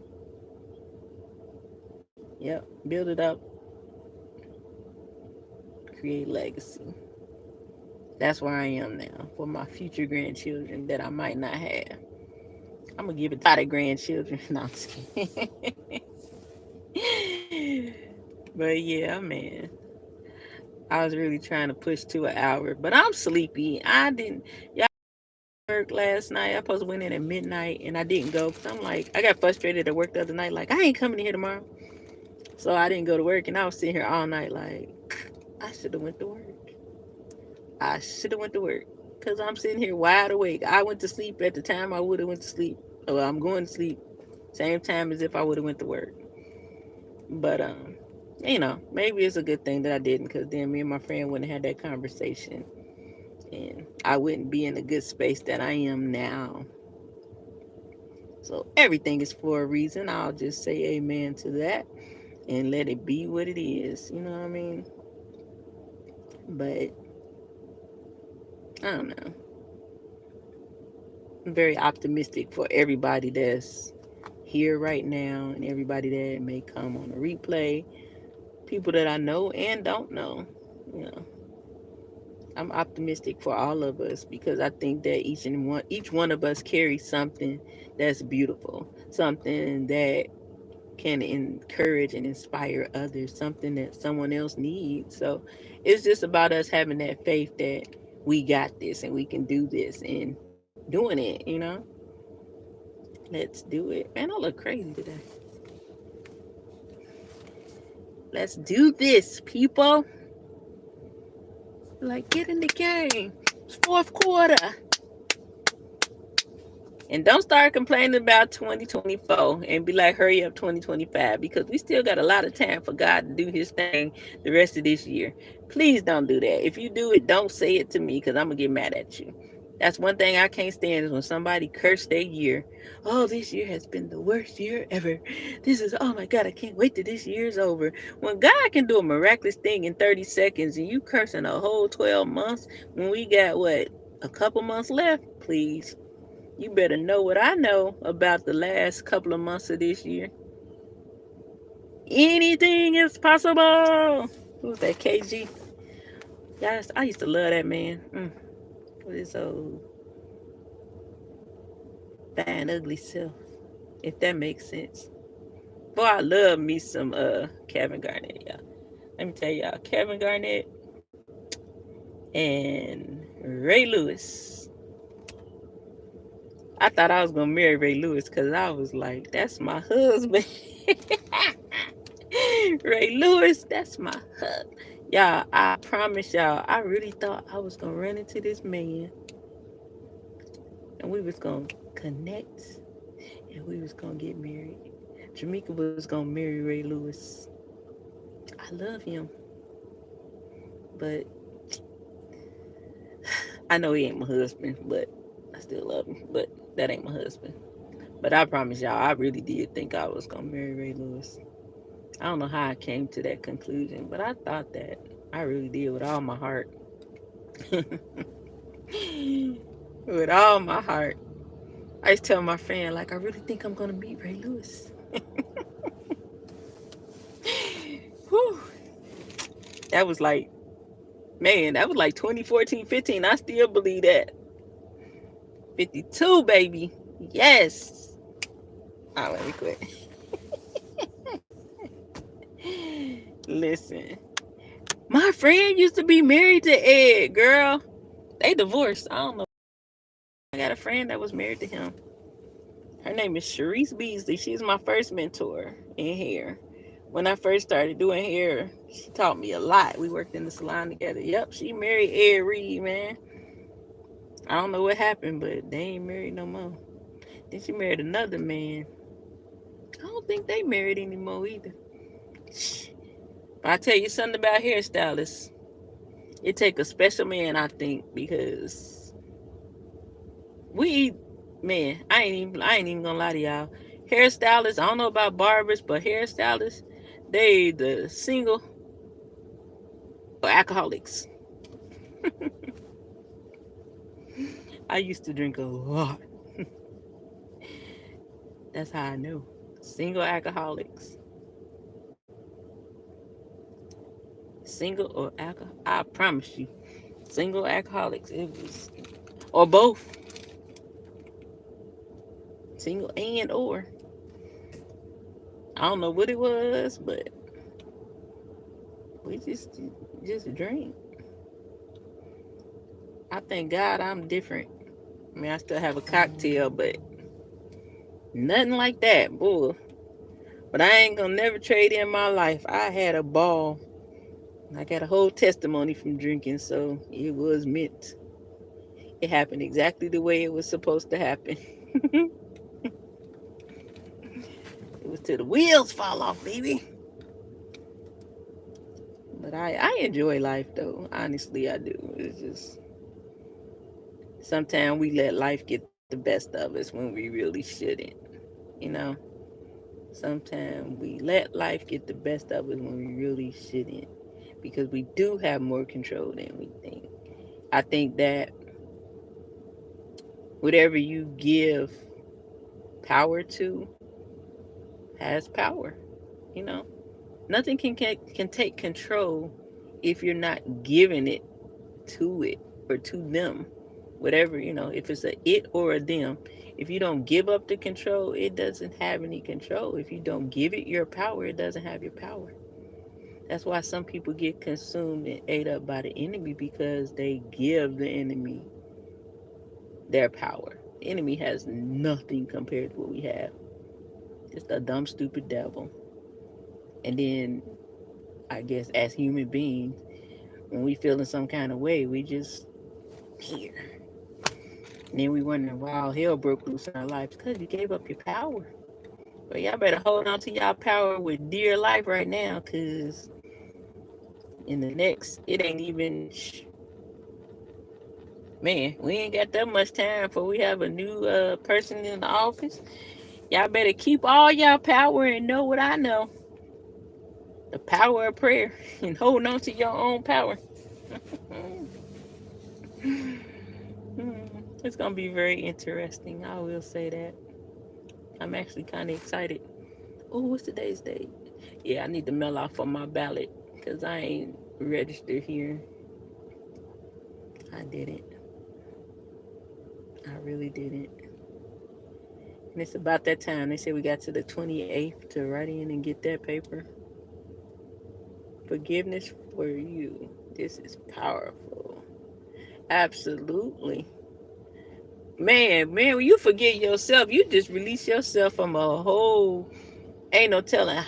Yep, build it up, create legacy. That's where I am now for my future grandchildren that I might not have. I'm gonna give it to a lot of grandchildren. No, I'm just kidding. But yeah, man, I was really trying to push to an hour, but I'm sleepy. I didn't. Y'all work last night. I supposed to went in at midnight, and I didn't go because I'm like, I got frustrated at work the other night. Like, I ain't coming in here tomorrow, so I didn't go to work, and I was sitting here all night. Like, I should have went to work. I should have went to work because I'm sitting here wide awake. I went to sleep at the time I would have went to sleep. Well, I'm going to sleep same time as if I would have went to work. But maybe it's a good thing that I didn't, because then me and my friend wouldn't have had that conversation, and I wouldn't be in the good space that I am now. So everything is for a reason. I'll just say amen to that and let it be what it is. You know what I mean? But I don't know. I'm very optimistic for everybody that's here right now and everybody that may come on a replay, people that I know and don't know. You know, I'm optimistic for all of us because I think that each one of us carries something that's beautiful, something that can encourage and inspire others, something that someone else needs. So it's just about us having that faith that we got this and we can do this and doing it. Let's do it. Man, I look crazy today. Let's do this, people. Like, get in the game. It's fourth quarter. And don't start complaining about 2024 and be like, hurry up 2025, because we still got a lot of time for God to do his thing the rest of this year. Please don't do that. If you do it, don't say it to me, because I'm going to get mad at you. That's one thing I can't stand, is when somebody curse their year. Oh, this year has been the worst year ever. Oh my God, I can't wait till this year's over. When God can do a miraculous thing in 30 seconds and you cursing a whole 12 months when we got, a couple months left? Please. You better know what I know about the last couple of months of this year. Anything is possible. Who's that, KG? Yes, I used to love that man. With his old fine, ugly self, if that makes sense. Boy, I love me some Kevin Garnett, y'all. Let me tell y'all, Kevin Garnett and Ray Lewis. I thought I was gonna marry Ray Lewis because I was like, that's my husband. Ray Lewis, that's my husband. Y'all, I promise y'all, I really thought I was gonna run into this man and we was gonna connect and we was gonna get married. Jamaica was gonna marry Ray Lewis. I love him, but I know he ain't my husband, but I still love him. But that ain't my husband. But I promise y'all, I really did think I was gonna marry Ray Lewis. I don't know how I came to that conclusion, but I thought that. I really did with all my heart. With all my heart. I used to tell my friend, like, I really think I'm gonna meet Ray Lewis. Whew. That was like, man, that was like 2014, 15. I still believe that. 52, baby. Yes. Oh, let me quit. Listen, my friend used to be married to Ed, girl. They divorced. I don't know. I got a friend that was married to him. Her name is Sharice Beasley. She's my first mentor in hair. When I first started doing hair, she taught me a lot. We worked in the salon together. Yep, she married Ed Reed, man. I don't know what happened, but they ain't married no more. Then she married another man. I don't think they married anymore either. But I tell you something about hairstylists. It take a special man, I think, because we, man, I ain't even gonna lie to y'all. Hairstylists, I don't know about barbers, but hairstylists, they the single alcoholics. I used to drink a lot. That's how I know. Single alcoholics. Single or alcohol. I promise you. Single alcoholics. It was, or both. Single and or. I don't know what it was, but we just drink. I thank God I'm different. I mean, I still have a cocktail, but nothing like that, boy. But I ain't gonna never trade in my life. I had a ball. I got a whole testimony from drinking, so it was meant. It happened exactly the way it was supposed to happen. It was till the wheels fall off, baby. But I enjoy life though. Honestly, I do. It's just sometimes we let life get the best of us when we really shouldn't. You know, sometimes we let life get the best of us when we really shouldn't, because we do have more control than we think. I think that whatever you give power to has power. You know, nothing can take control if you're not giving it to it or to them. Whatever, if it's a it or a them, if you don't give up the control, it doesn't have any control. If you don't give it your power, it doesn't have your power. That's why some people get consumed and ate up by the enemy, because they give the enemy their power. The enemy has nothing compared to what we have. Just a dumb, stupid devil. And then, I guess, as human beings, when we feel in some kind of way, we just here. And then we wonder why all hell broke loose in our lives, because you gave up your power. But y'all better hold on to y'all power with dear life right now, because in the next, it ain't even, man, we ain't got that much time before we have a new person in the office. Y'all better keep all y'all power and know what I know. The power of prayer and holding on to your own power. It's going to be very interesting. I will say that. I'm actually kind of excited. Oh, what's today's date? Yeah, I need to mail out for my ballot because I ain't registered here. I didn't. I really didn't. And it's about that time. They said we got to the 28th to write in and get that paper. Forgiveness for you. This is powerful. Absolutely. Man, when you forget yourself, you just release yourself from a whole, ain't no telling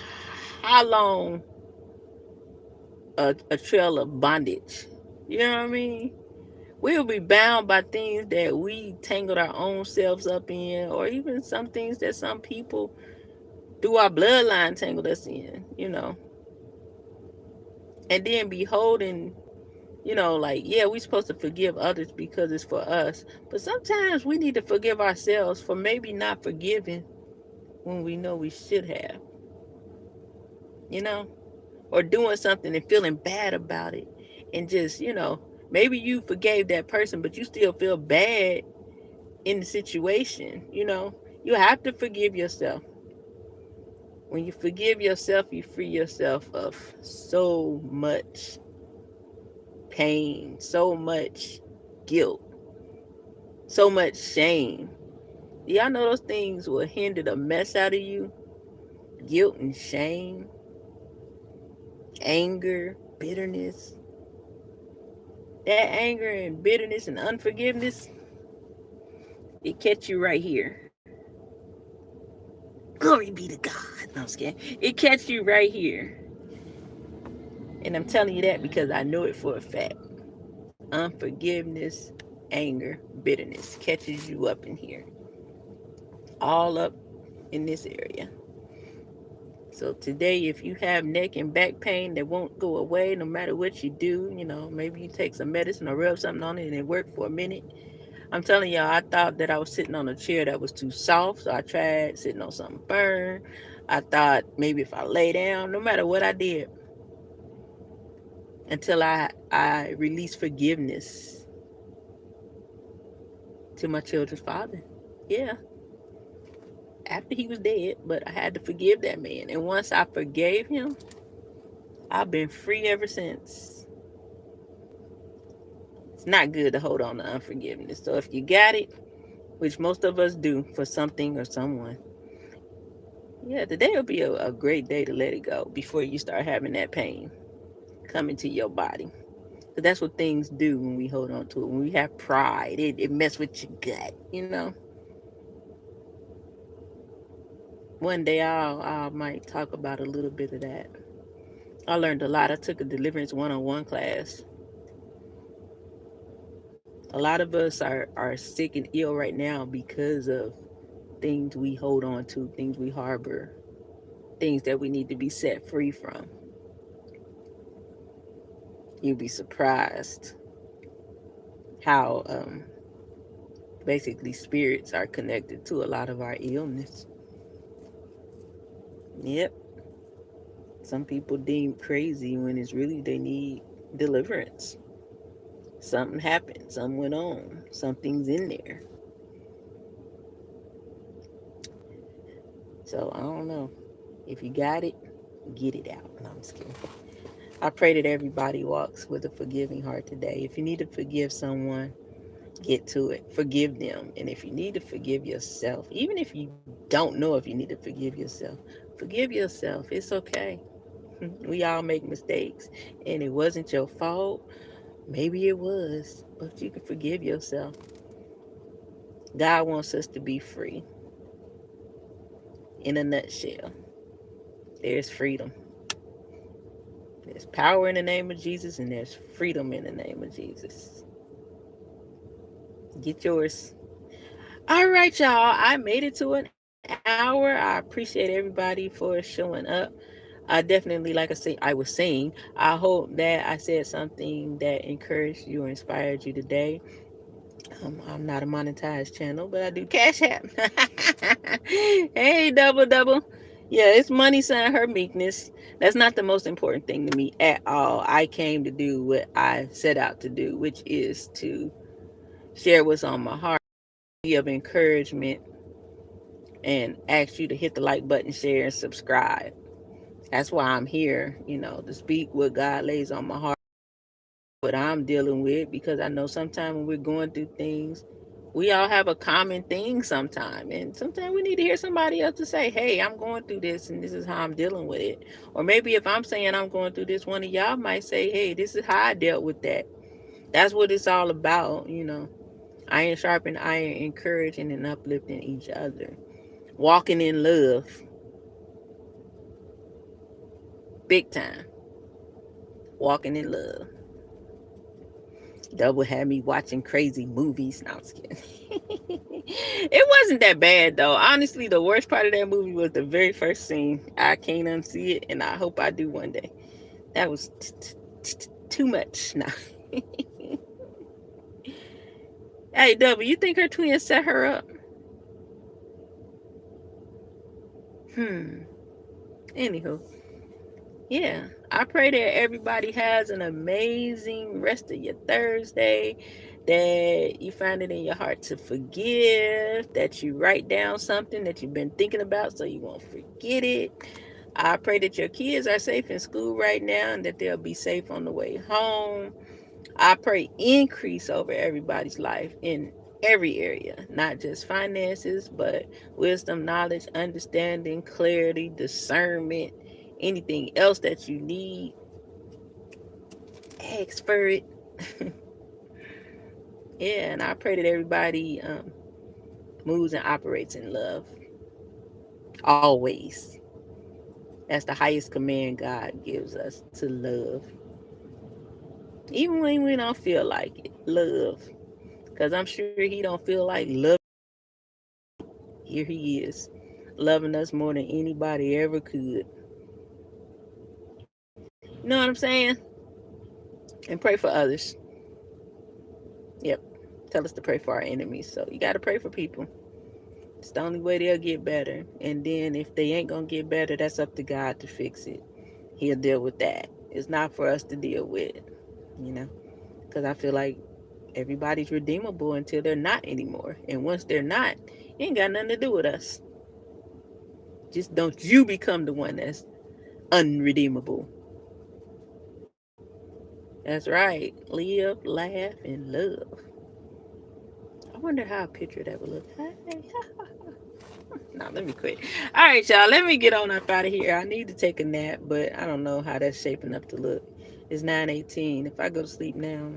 how long a trail of bondage. You know what I mean? We'll be bound by things that we tangled our own selves up in, or even some things that some people through our bloodline tangled us in, and then be holding, like, yeah, we're supposed to forgive others because it's for us. But sometimes we need to forgive ourselves for maybe not forgiving when we know we should have, you know, or doing something and feeling bad about it. And just, maybe you forgave that person, but you still feel bad in the situation, You have to forgive yourself. When you forgive yourself, you free yourself of so much pain, so much guilt, so much shame. Y'all know those things will hinder the mess out of you? Guilt and shame, anger, bitterness. That anger and bitterness and unforgiveness, it catch you right here. Glory be to God. No, I'm scared. It catch you right here. And I'm telling you that because I know it for a fact. Unforgiveness, anger, bitterness catches you up in here. All up in this area. So today, if you have neck and back pain that won't go away no matter what you do, maybe you take some medicine or rub something on it and it worked for a minute. I'm telling y'all, I thought that I was sitting on a chair that was too soft, so I tried sitting on something firm. I thought maybe if I lay down, no matter what I did, until I released forgiveness to my children's father. Yeah, after he was dead, but I had to forgive that man. And once I forgave him, I've been free ever since. It's not good to hold on to unforgiveness. So if you got it, which most of us do for something or someone, yeah, today will be a great day to let it go before you start having that pain coming to your body. Because that's what things do when we hold on to it. When we have pride, it messes with your gut. One day I might talk about a little bit of that. I learned a lot. I took a deliverance one-on-one class. A lot of us are sick and ill right now because of things we hold on to, things we harbor, things that we need to be set free from. You'd be surprised how basically spirits are connected to a lot of our illness. Yep. Some people deem crazy when it's really they need deliverance. Something happened, something went on, something's in there. So I don't know. If you got it, get it out. No, I'm just kidding. I pray that everybody walks with a forgiving heart today. If you need to forgive someone, get to it. Forgive them. And if you need to forgive yourself, even if you don't know if you need to forgive yourself, forgive yourself. It's okay. We all make mistakes. And it wasn't your fault. Maybe it was, but you can forgive yourself. God wants us to be free. In a nutshell, there's freedom. There's power in the name of Jesus, and there's freedom in the name of Jesus. Get yours. All right, y'all. I made it to an hour. I appreciate everybody for showing up. I definitely, like I was saying, I hope that I said something that encouraged you or inspired you today. I'm not a monetized channel, but I do Cash App. Hey, double double. Yeah, it's money sign her meekness. That's not the most important thing to me at all. I came to do what I set out to do, which is to share what's on my heart, be of encouragement, and ask you to hit the like button, share, and subscribe. That's why I'm here, to speak what God lays on my heart, what I'm dealing with, because I know sometimes when we're going through things, we all have a common thing sometime. And sometimes we need to hear somebody else to say, hey, I'm going through this and this is how I'm dealing with it. Or maybe if I'm saying I'm going through this, one of y'all might say, hey, this is how I dealt with that. That's what it's all about. Iron sharpen iron, encouraging and uplifting each other. Walking in love. Big time. Walking in love. Double had me watching crazy movies. No, I'm just kidding. It wasn't that bad though. Honestly, the worst part of that movie was the very first scene. I can't unsee it, and I hope I do one day. That was too much. Now, hey, Double, you think her twin set her up? Anywho, yeah, I pray that everybody has an amazing rest of your Thursday, that you find it in your heart to forgive, that you write down something that you've been thinking about so you won't forget it. I pray that your kids are safe in school right now and that they'll be safe on the way home. I pray increase over everybody's life in every area, not just finances, but wisdom, knowledge, understanding, clarity, discernment, anything else that you need. Ask for it. Yeah, and I pray that everybody moves and operates in love. Always. That's the highest command God gives us, to love. Even when we don't feel like it, love. Because I'm sure he don't feel like love. Here he is, loving us more than anybody ever could. You know what I'm saying? And pray for others. Yep. Tell us to pray for our enemies. So you got to pray for people. It's the only way they'll get better. And then if they ain't going to get better, that's up to God to fix it. He'll deal with that. It's not for us to deal with, you know, because I feel like everybody's redeemable until they're not anymore. And once they're not, it ain't got nothing to do with us. Just don't you become the one that's unredeemable. That's right. Live, laugh, and love. I wonder how a picture that would look. Now let me quit. All right, y'all. Let me get on up out of here. I need to take a nap, but I don't know how that's shaping up to look. It's 9:18. If I go to sleep now,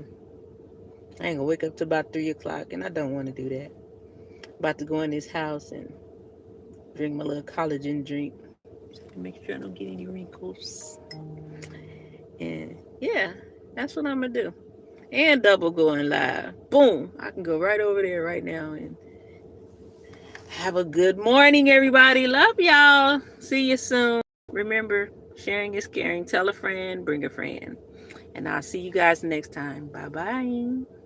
I ain't gonna wake up to about 3 o'clock, and I don't want to do that. About to go in this house and drink my little collagen drink, so I can make sure I don't get any wrinkles. And yeah, that's what I'm gonna do. And double going live. Boom! I can go right over there right now and have a good morning, everybody. Love y'all. See you soon. Remember, sharing is caring. Tell a friend, bring a friend. And I'll see you guys next time. Bye bye.